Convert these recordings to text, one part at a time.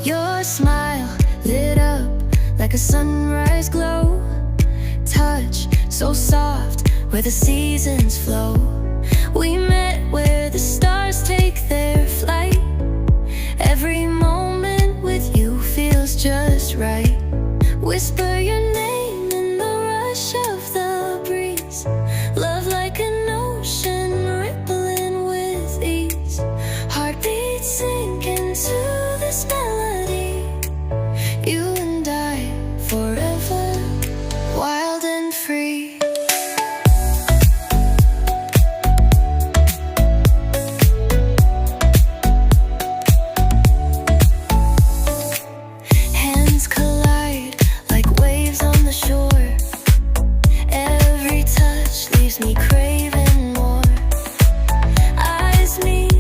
Your smile lit up like a sunrise glow. Touch so soft where the seasons flow. We met where the stars take their flight. Every moment with you feels just right. Whisper your name in the rush of the breeze. Love like an ocean rippling with ease. Heartbeats sink into this melody. You and I forever, wild and free. Hands collide like waves on the shore. Every touch leaves me craving more. Eyes meet,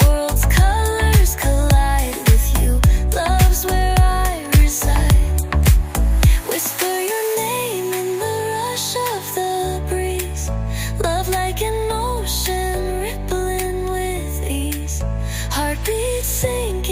worlds' colors collide with you. Love's where I reside. Whisper your name in the rush of the breeze. Love like an ocean rippling with ease. Heartbeats sink